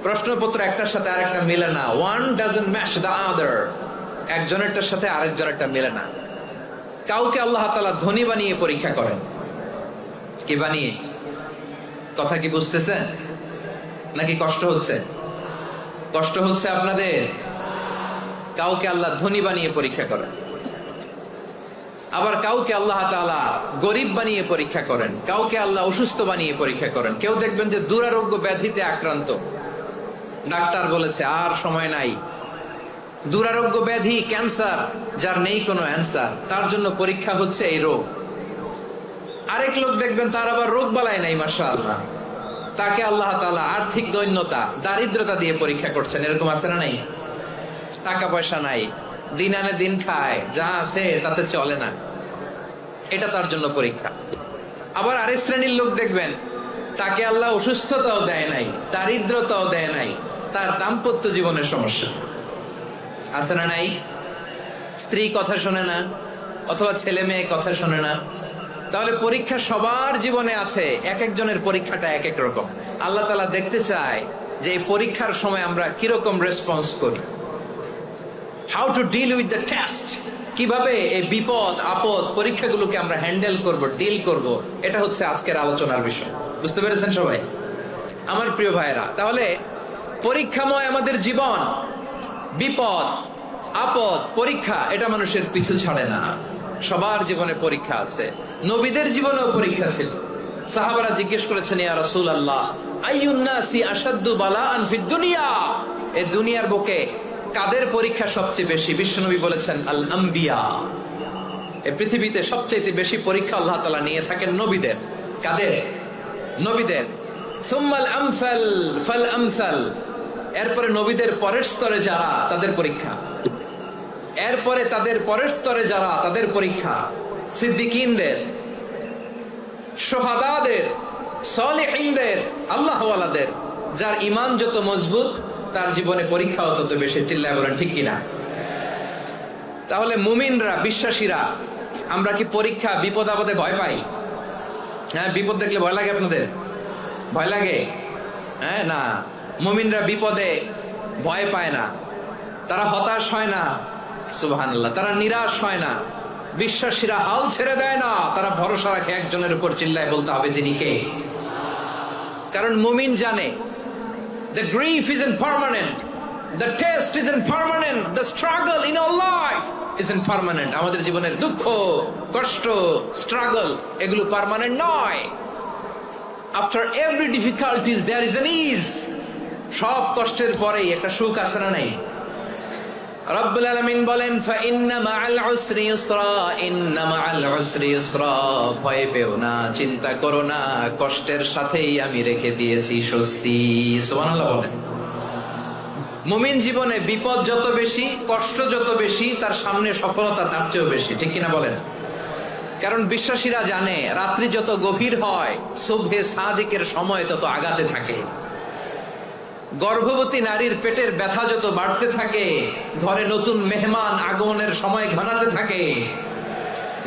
প্রশ্নপত্র একটার সাথে আরেকটা মিলে না। One doesn't match the other. একজনেরটার সাথে আরেকজনেরটা মিলে না। কাউকে আল্লাহ তাআলা ধনী বানিয়ে পরীক্ষা করেন। কি বানিয়ে? কথা কি বুঝতেছেন নাকি কষ্ট হচ্ছে? কষ্ট হচ্ছে আপনাদের? কাউকে আল্লাহ ধনী বানিয়ে পরীক্ষা করেন, আবার কাউকে আল্লাহ তাআলা গরিব বানিয়ে পরীক্ষা করেন, কাউকে আল্লাহ অসুস্থ বানিয়ে পরীক্ষা করেন। কেউ দেখবেন যে দুরারোগ্য ব্যাধিতে আক্রান্ত, ডাক্তার বলেছে আর সময় নাই, দুরারোগ্য ব্যাধি, ক্যান্সার, যার নেই কোনো অ্যান্সার, তার জন্য পরীক্ষা হচ্ছে এই রোগ। আরেক লোক দেখবেন তার আবার রোগ বালাই নাই, মাশাআল্লাহ, তাকে আল্লাহ তাআলা আর্থিক দৈন্যতা, দারিদ্রতা দিয়ে পরীক্ষা করছেন। এরকম আছে না নাই? টাকা পয়সা নাই, দিন আনে দিন খায়, যা আছে তাতে চলে না, এটা তার জন্য পরীক্ষা। আবার আরেক শ্রেণীর লোক দেখবেন তাকে আল্লাহ অসুস্থতাও দেয় নাই, দারিদ্রতাও দেয় নাই, তার দাম্পত্য জীবনের সমস্যা আছে না নাই? স্ত্রী কথা শোনে না, অথবা ছেলে মেয়ে কথা শোনে না। তাহলে পরীক্ষা সবার জীবনে আছে, এক একজনের পরীক্ষাটা এক এক রকম। আল্লাহ তাআলা দেখতে চায় যে এই পরীক্ষার সময় আমরা কিরকম রেসপন্স করি। How to deal with the test, কিভাবে এই বিপদ আপদ পরীক্ষাগুলোকে আমরা হ্যান্ডেল করব, ডিল করব, এটা হচ্ছে আজকের আলোচনার বিষয়। বুঝতে পেরেছেন সবাই আমার প্রিয় ভাইয়েরা? তাহলে পরীক্ষাময় আমাদের জীবন, বিপদ আপদ পরীক্ষা, এটা মানুষের পিছু ছাড়ে না। সবার জীবনে পরীক্ষা আছে, নবীদের জীবনেও পরীক্ষা ছিল। সাহাবারা জিজ্ঞেস করেছেন, ইয়া রাসূলুল্লাহ, আইয়ুন নাসি আশাদ্দু বালাআন ফিদ দুনিয়া, এই দুনিয়ার বুকে কাদের পরীক্ষা সবচেয়ে বেশি? বিশ্বনবী বলেছেন, আল আম্বিয়া, এই পৃথিবীতে সবচেয়ে বেশি পরীক্ষা আল্লাহ তাআলা নিয়ে থাকেন নবীদের। কাদের? নবীদের। সুম্মাল আমসাল ফাল আমসাল, এরপরে নবীদের পরের স্তরে যারা তাদের পরীক্ষা, এরপরে তাদের পরের স্তরে যারা তাদের পরীক্ষা, সিদ্দিকিনদের, শুহাদাদের, সালেহিনদের, আল্লাহওয়ালাদের। যার ঈমান যত মজবুত তার জীবনে পরীক্ষাও তত বেশি। চিল্লায় বলেন ঠিক কিনা? তাহলে মুমিনরা, বিশ্বাসীরা, আমরা কি পরীক্ষা বিপদ আপদে ভয় পাই? হ্যাঁ, বিপদ দেখলে ভয় লাগে আপনাদের? ভয় লাগে? হ্যাঁ, না, মুমিনরা বিপদে ভয় পায় না, তারা হতাশ হয় না, সুবহানাল্লাহ, তারা নিরাশ হয় না। বিশ্বাসীরা হাল ছেড়ে দেয় না, তারা ভরসা রাখে একজনের উপর। চিল্লায় বলতে হবে তিনি কে? কারণ মুমিন জানে the grief isn't permanent, the test isn't permanent, the struggle in our life isn't permanent. আমাদের জীবনের দুঃখ, কষ্ট, স্ট্রাগল এগুলো পার্মানেন্ট নয়। After every difficulties there is an ease. সব কষ্টের পরেই একটা সুখ আছে না নাই? রব্বুল আলামিন বলেন ফাইন্না মাআল উসরি ইউসরা, ইন্না মাআল উসরি ইউসরা। ভয় পেও না, চিন্তা করো না, কষ্টের সাথেই আমি রেখে দিয়েছি স্বস্তি। সুবহানাল্লাহ বলেন। মুমিন জীবনে বিপদ যত বেশি, কষ্ট যত বেশি, তার সামনে সফলতা তার চেয়েও বেশি। ঠিক কিনা বলেন? কারণ বিশ্বাসীরা জানে রাত্রি যত গভীর হয় সুবহে সাদিকের সময় তত আগাতে থাকে। গর্ভবতী নারীর পেটের ব্যথা যত বাড়তে থাকে, ঘরে নতুন মেহমান আগমনের সময় ঘনাতে থাকে।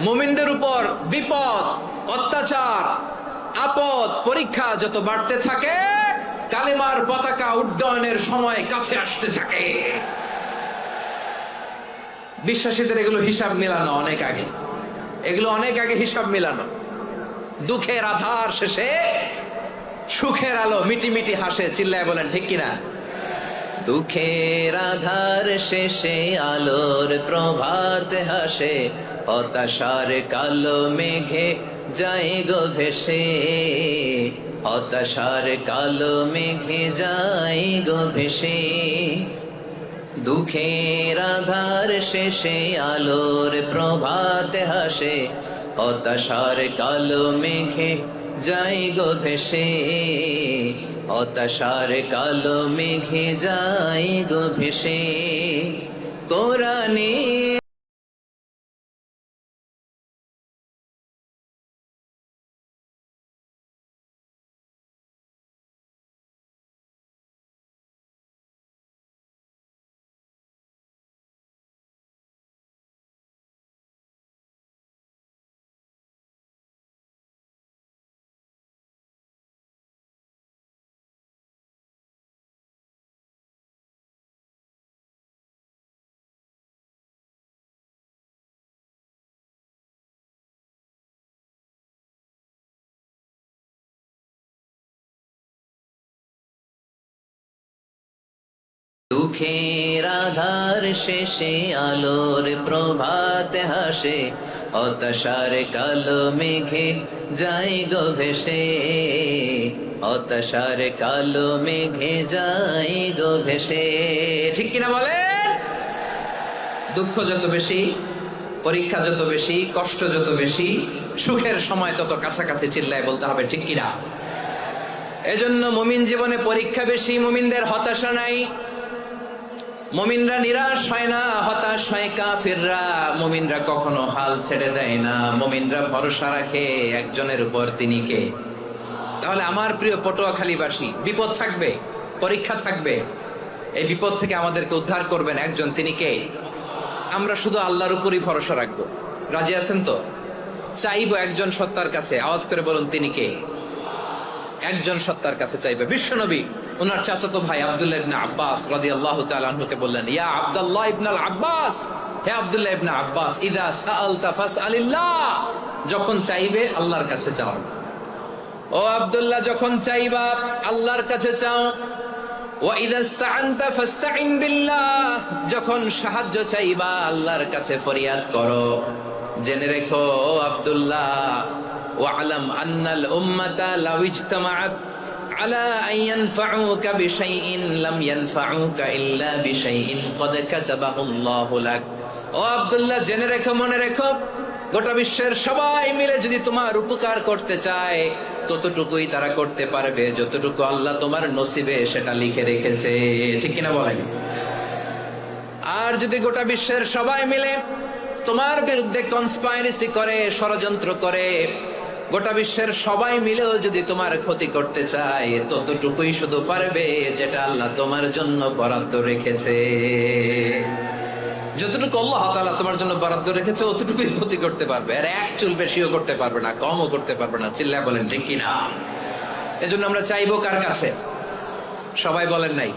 মুমিনদের উপর বিপদ, অত্যাচার, আপদ, পরীক্ষা যত বাড়তে থাকে, কালেমার পতাকা উড্ডয়নের সময় কাছে আসতে থাকে। বিশ্বাসীদের এগুলো হিসাব মেলানো অনেক আগে, এগুলো অনেক আগে হিসাব মেলানো। দুঃখের আধার শেষে সুখের আলো মিটি মিটি হাসে। চিল্লায় বলেন ঠিক কিনা? দুঃখের আধার শেষে আলোর প্রভাত হাসে, হতাশার কালো মেঘে যায় গো ভেসে, হতাশার কালো মেঘে যায় গো ভেসে। দুঃখের আধার শেষে আলোর প্রভাত হাসে, হতাশার কালো মেঘে যাই গো ভেসে, হতাশার কালো মেঘে যাই গো ভেসে। কোরআনে দুঃখের আধার শেষে আলোর প্রভাত হাসে, হতাশার কালো মেঘে যাই গো ভেসে, হতাশার কালো মেঘে যাই গো ভেসে। ঠিক কিনা বলেন? দুঃখ যত বেশি, পরীক্ষা যত বেশি, কষ্ট যত বেশি, সুখের সময় তত কাছাকাছি। চিল্লায় বলতে হবে ঠিক কিনা? এজন্য মুমিন জীবনে পরীক্ষা বেশি, মুমিনদের হতাশা নাই। মুমিনরা নিরাশ হয় না, হতাশ হয় কাফিররা। মুমিনরা কখনো হাল ছেড়ে দেয় না, মুমিনরা ভরসা রাখে একজনের উপর, তিনি কে? তাহলে আমার প্রিয় পটুয়াখালীবাসী, বিপদ থাকবে, পরীক্ষা থাকবে, এই বিপদ থেকে আমাদেরকে উদ্ধার করবেন একজন, তিনি কে? আমরা শুধু আল্লাহর উপরই ভরসা রাখবো। রাজি আছেন তো? চাইবো একজন সত্তার কাছে। আওয়াজ করে বলুন তিনি কে? একজন সত্তার কাছে চাইবে। বিশ্বনবী ওনার চাচাতো ভাই আব্দুল্লাহ ইবনে আব্বাস রাদিয়াল্লাহু তাআলা আনহুকে বললেন, ইয়া আব্দুল্লাহ ইবনুল আব্বাস, হে আব্দুল্লাহ ইবনে আব্বাস, ইযা সাআলতা ফাসআলিল্লাহ, যখন চাইবে আল্লাহর কাছে চাও। ও আব্দুল্লাহ, যখন চাইবা আল্লাহর কাছে চাও। ওয়া ইযা ইসতাআনতা ফাসতাইন বিল্লাহ, যখন সাহায্য চাইবা আল্লাহর কাছে ফরিয়াদ করো। জেনে রেখো ও আব্দুল্লাহ, ওয়া'লাম আন্নাল উম্মাতা লাউ ইজতামাআত আলা আন ইয়ানফাউকা বিশাইইন লাম ইয়ানফাউকা ইল্লা বিশাইইন ক্বাদ কাতাবাহু আল্লাহু লাক। ও আব্দুল্লাহ, জেনে রেখো, মনে রেখো, গোটা বিশ্বের সবাই মিলে যদি তোমার উপকার করতে চায় ততটুকুই তারা করতে পারবে যতটুকু আল্লাহ তোমার নসিবে সেটা লিখে রেখেছে। ঠিক কিনা বলেন? আর যদি গোটা বিশ্বের সবাই মিলে তোমার বিরুদ্ধে কনস্পাইরেসি করে, ষড়যন্ত্র করে, গোটা বিশ্বের সবাই মিলেও যদি তোমার ক্ষতি করতে চায় ততটুকুই শুধু পারবে যেটা আল্লাহ তোমার জন্য বরাদ্দ রেখেছে। যতটুকু আল্লাহ তাআলা তোমার জন্য বরাদ্দ রেখেছে অতটুকুই ক্ষতি করতে পারবে, আর এক চুল বেশিও করতে পারবে না, কমও করতে পারবে না। চিল্লায় বলেন ঠিক কিনা? এজন্য আমরা চাইবো কার কাছে? সবাই বলেন নাই,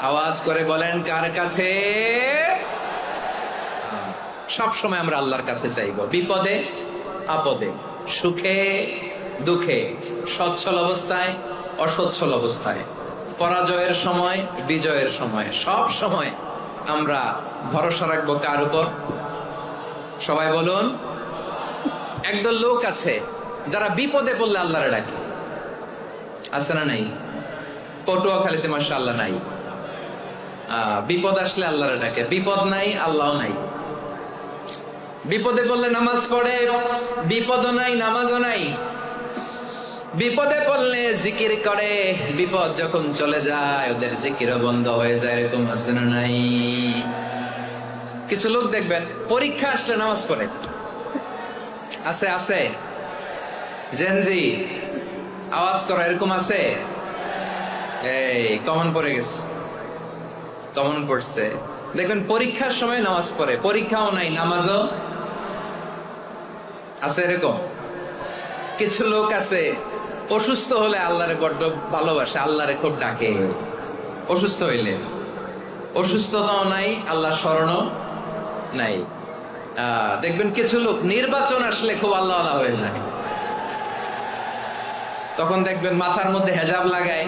আওয়াজ করে বলেন কার কাছে? সব সময় আমরা আল্লাহর কাছে চাইবো, বিপদে আপদে, সুখে দুঃখে, সচ্ছল অবস্থায় অসচ্ছল অবস্থায়, পরাজয়ের সময় বিজয়ের সময়, সব সময় আমরা ভরসা রাখবো কার উপর? সবাই বলুন। একদল লোক আছে যারা বিপদে পড়লে আল্লাহরে ডাকে, আছে না নাই? পটুয়াখালীতে মাশাআল্লাহ নাই। বিপদ আসলে আল্লাহরে ডাকে, বিপদ নাই আল্লাহ নাই। বিপদে পড়লে নামাজ পড়ে, বিপদও নাই নামাজও নাই। বিপদে পড়লে জিকির করে, বিপদ যখন চলে যায় ওদের জিকিরও বন্ধ হয়ে যায়। এরকম আছে না নাই? কিছু লোক দেখবেন পরীক্ষা আসলে নামাজ পড়ে, আছে আছে। জেনজি আওয়াজ করো, এরকম আছে? এই কমন পড়ে গেছে, কমন পড়ছে। দেখবেন পরীক্ষার সময় নামাজ পড়ে, পরীক্ষাও নাই নামাজও আছে। এরকম কিছু লোক আছে অসুস্থ হলে আল্লাহরে বড্ড ভালোবাসে, আল্লাহরে খুব ডাকে। অসুস্থ হইলে অসুস্থতাও নাই, আল্লাহ স্মরণও নাই। দেখবেন কিছু লোক নির্বাচন আসলে খুব আল্লাহ আল্লাহ হয়ে যায়, তখন দেখবেন মাথার মধ্যে হেজাব লাগায়,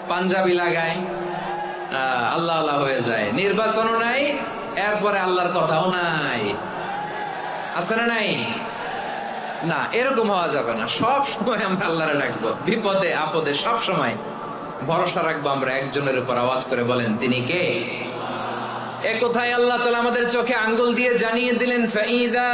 পাঞ্জাবি লাগায়, আল্লাহ আল্লাহ হয়ে যায়। নির্বাচনও নাই, এরপরে আল্লাহর কথাও নাই। আছে না নাই? না, এরকম হওয়া যাবে না। সব সময় আমরা আল্লাহরে ডাকবো, বিপদে আপদে সব সময় ভরসা রাখবো আমরা একজনের উপর। আওয়াজ করে বলেন তিনি কে? এ কথায় আল্লাহ তাআলা আমাদের চোখে আঙ্গুল দিয়ে জানিয়ে দিলেন, ফাইদা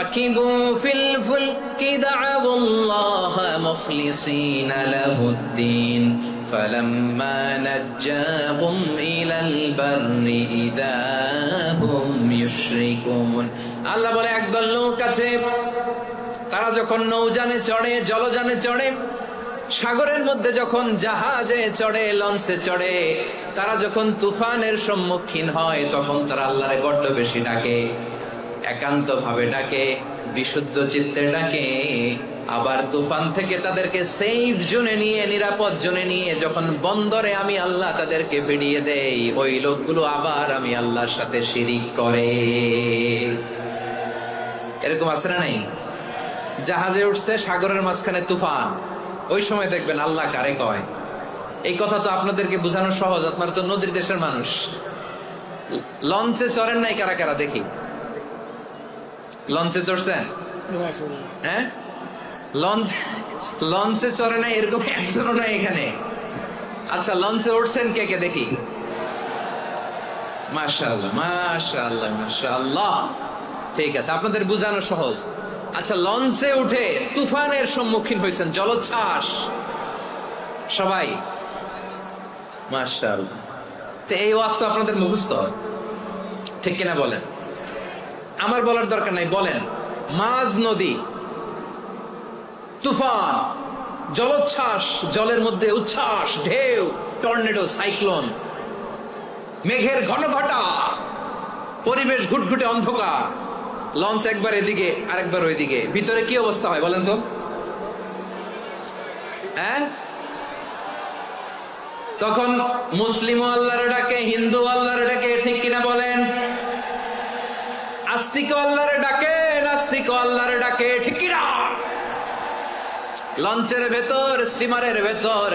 রাকিবু ফিল ফুলকি দা'আবুল্লাহ মুখলিসিনা লাহুদ্দিন ফালাম্মা নাজ্জাহুম ইলাল বাররি ইযা হুম ইউশরিকুন। আল্লাহ বলে একদল লোক আছে, তারা যখন নৌযানে চড়ে, জলযানে চড়ে, সাগরের মধ্যে যখন জাহাজে চড়ে, লঞ্চে চড়ে, তারা যখন তুফানের সম্মুখীন হয় তখন তারা আল্লাহরে বড্ড বেশি ডাকে, একান্ত ভাবে ডাকে, বিশুদ্ধ চিত্তে ডাকে। আবার তুফান থেকে তাদেরকে সেফ জোনে নিয়ে, নিরাপদ জোনে নিয়ে যখন বন্দরে আমি আল্লাহ তাদেরকে ফিরিয়ে দেই, ওই লোকগুলো আবার আমি আল্লাহর সাথে শিরিক করে। এরকম আছে না নাই? জাহাজে উঠছে, সাগরের মাঝখানে তুফান, ওই সময় দেখবেন আল্লাহ কারে কয়। এই কথা তো আপনাদেরকে বোঝানো সহজ, আপনারা তো নদীর দেশের মানুষ। লঞ্চে চড়েন নাই কারা কারা? দেখি, লঞ্চে চড়ছেন? হ্যাঁ, লঞ্চে চড়ে নাই এরকম একজনও নাই এখানে। আচ্ছা, লঞ্চে উঠছেন কে কে? দেখি। মাশাআল্লাহ মাশাআল্লাহ মাশাআল্লাহ, ঠিক আছে, আপনাদের বোঝানো সহজ। আচ্ছা, লঞ্চে উঠে তুফানের সম্মুখীন হয়েছেন, জলোচ্ছ্বাস, সবাই? মাশাআল্লাহ। তো এই ওয়াজ তো আপনাদের মুখস্থ, ঠিক কিনা বলেন? আমার বলার দরকার নাই, বলেন। মাঝ নদী, তুফান, জলোচ্ছ্বাস, জলের মধ্যে উচ্ছ্বাস, ঢেউ, টর্নেডো, সাইক্লোন, মেঘের ঘনঘটা, পরিবেশ ঘুটঘুটে অন্ধকার, লঞ্চ একবার এদিকে আরেকবার ওইদিকে, ভিতরে কি অবস্থা হয় বলেন তো? হ্যাঁ, তখন মুসলিম আল্লাহর ডাকে, হিন্দু আল্লাহর ডাকে, ঠিক কিনা বলেন? আস্তিক আল্লাহর ডাকে, নাস্তিক আল্লাহর ডাকে, ঠিক কিনা? লঞ্চের ভেতর, স্টিমারের ভেতর